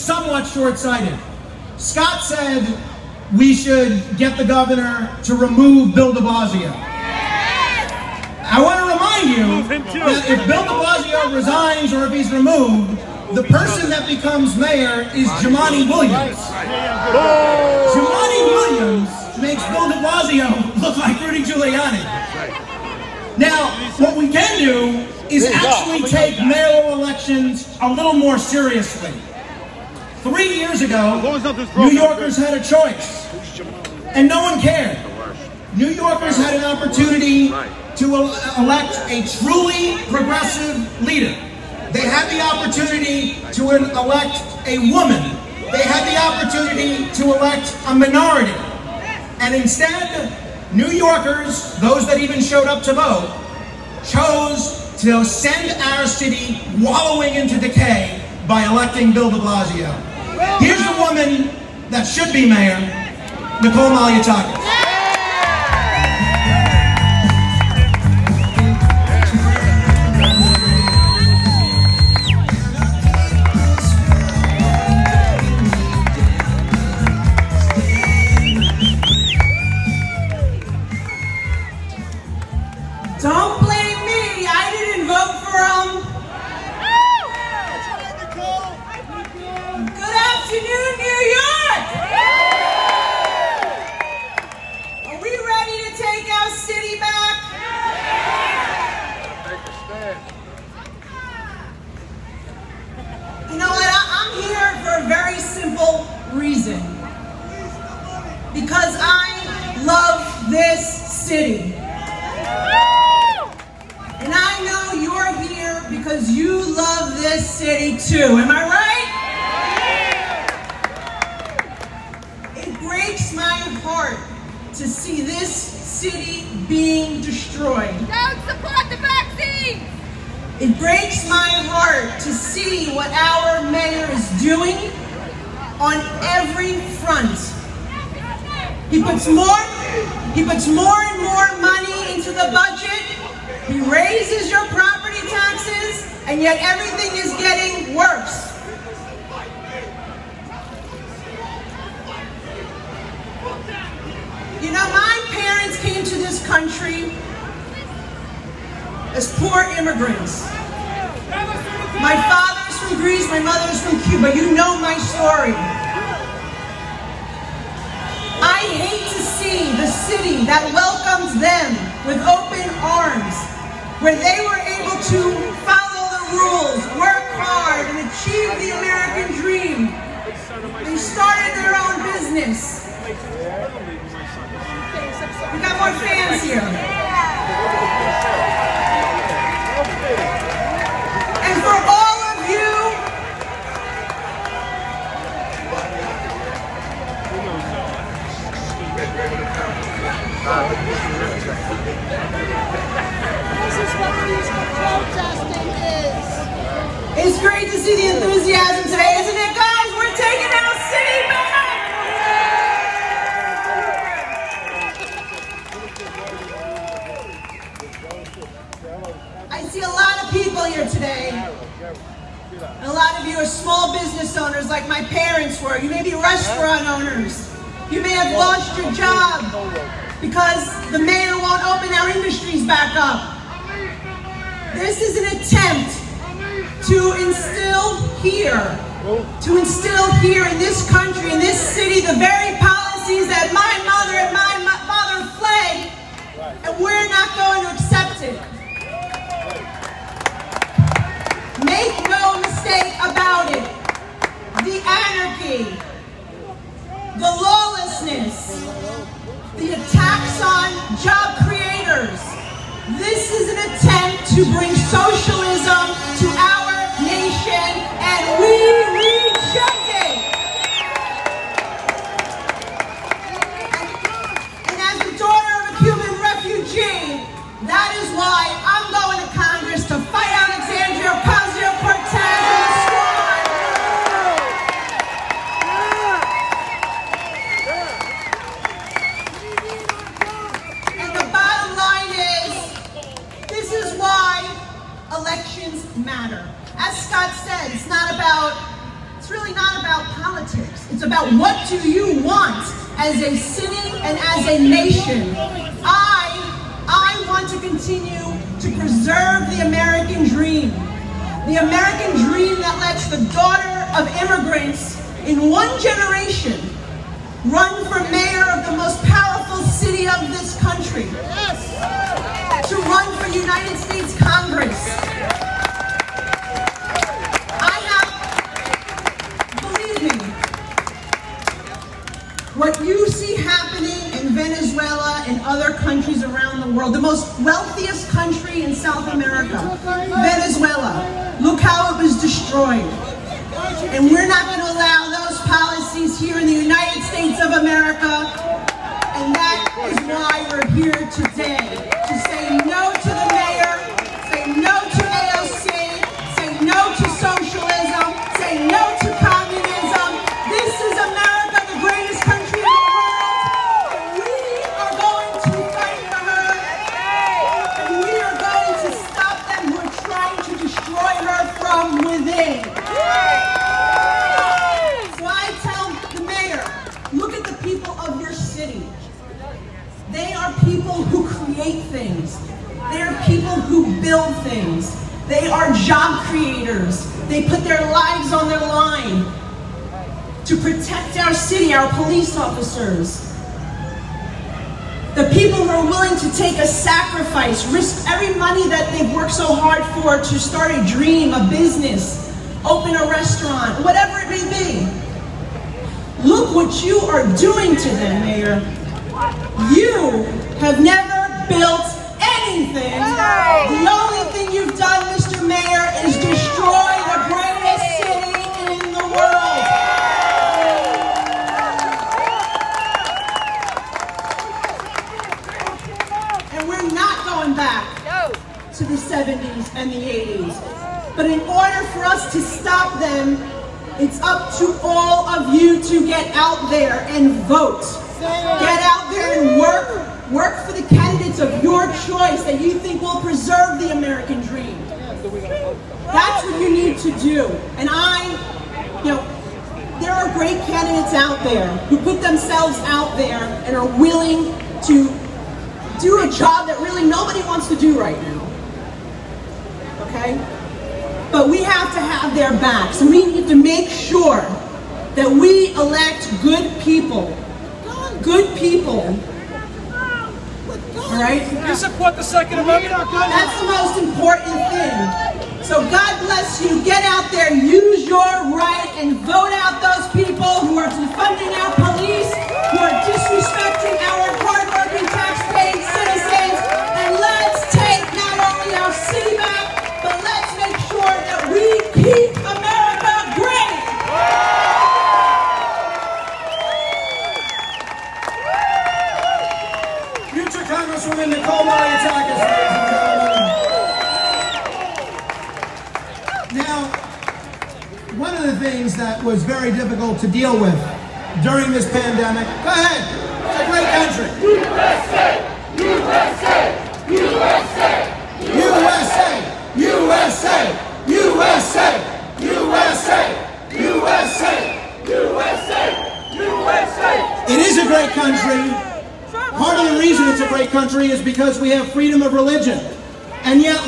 somewhat short-sighted. Scott said we should get the governor to remove Bill de Blasio. I want to remind you that if Bill de Blasio resigns or if he's removed, the person that becomes mayor is Jumaane Williams. Jumaane Williams makes Bill de Blasio look like Rudy Giuliani. Now, what we can do is actually take mayoral elections a little more seriously. 3 years ago, New Yorkers had a choice, and no one cared. New Yorkers had an opportunity to elect a truly progressive leader. They had the opportunity to elect a woman. They had the opportunity to elect a minority. And instead, New Yorkers, those that even showed up to vote, chose to send our city wallowing into decay by electing Bill de Blasio. Here's the woman that should be mayor, Nicole Malliotakis. Don't blame me. I didn't vote for him. Good afternoon, New York. Are we ready to take our city back? You know what? I'm here for a very simple reason. Because I love this city. And I know you're here because you love this city too. Am I right? It breaks my heart to see this city being destroyed. Don't support the vaccine! It breaks my heart to see what our mayor is doing on every front. He puts more and more money into the budget. He raises your property taxes, and yet everything is getting worse. You know, my parents came to this country as poor immigrants. My father's from Greece, my mother's from Cuba. You know my story. I hate to see the city that welcomes them with open arms, where they were able to follow the rules, work hard, and achieve the American dream. They started their own business. We got more fans here. And for all of you, This is what peaceful protesting is. it's great to see the enthusiasm today, isn't it, guys? We're taking our city back! I see a lot of people here today. And a lot of you are small business owners like my parents were. You may be restaurant owners. You may have lost your job because the mayor won't open our industries back up. This is an attempt to instill here in this country, in this city, the very policies that my mother and my father fled, and we're not going to accept it. Make no mistake about it. The anarchy, the lawlessness, the attacks on job creators. This is an attempt to bring socialism to our nation, and we reject it. And as the daughter of a Cuban refugee, that is why I'm going to Congress to fight Alexandria Ocasio-Cortez and the squad. And the bottom line is, this is why elections matter. politics. It's about what do you want as a city and as a nation. I want to continue to preserve the American dream. The American dream that lets the daughter of immigrants in one generation run for mayor of the most powerful city of this country. Yes. To run for United States Congress. Believe me, what you see happening in Venezuela and other countries around the world, the most wealthiest country in South America, Venezuela, look how it was destroyed. And we're not going to allow those policies here in the United States of America. And that is why we're here today, to say no to the mayor, say no to AOC, say no to socialism, say no to communism. This is America, the greatest country in the world. And we are going to fight for her. And we are going to stop them who are trying to destroy her from within. They are people who create things. They are people who build things. They are job creators. They put their lives on their line to protect our city, our police officers. The people who are willing to take a sacrifice, risk every money that they've worked so hard for to start a dream, a business, open a restaurant, whatever it may be. Look what you are doing to them, Mayor. You have never built anything. The only thing you've done, Mr. Mayor, is destroy the greatest city in the world. And we're not going back to the 70s and the 80s. But in order for us to stop them, it's up to all of you to get out there and vote. Get out there and work for the candidates of your choice that you think will preserve the American dream. That's what you need to do. And there are great candidates out there who put themselves out there and are willing to do a job that really nobody wants to do right now. Okay? But we have to have their backs, and we need to make sure that we elect good people. Good people. All right? You support the Second Amendment? That's the most important thing. So God bless you. Get out there, use your right, and vote out those people who are defunding our police, who are disrespecting our hard-working, tax-paying citizens. And let's take not only our city back, but let's make sure that we keep America great. Future Congresswoman Nicole Malliotakis, ladies and gentlemen. Now, one of the things that was very difficult to deal with during this pandemic, go ahead, it's a great country. USA! USA! USA! USA! USA! USA! USA! USA! USA! USA! It is a great country. Part of the reason it's a great country is because we have freedom of religion. And yet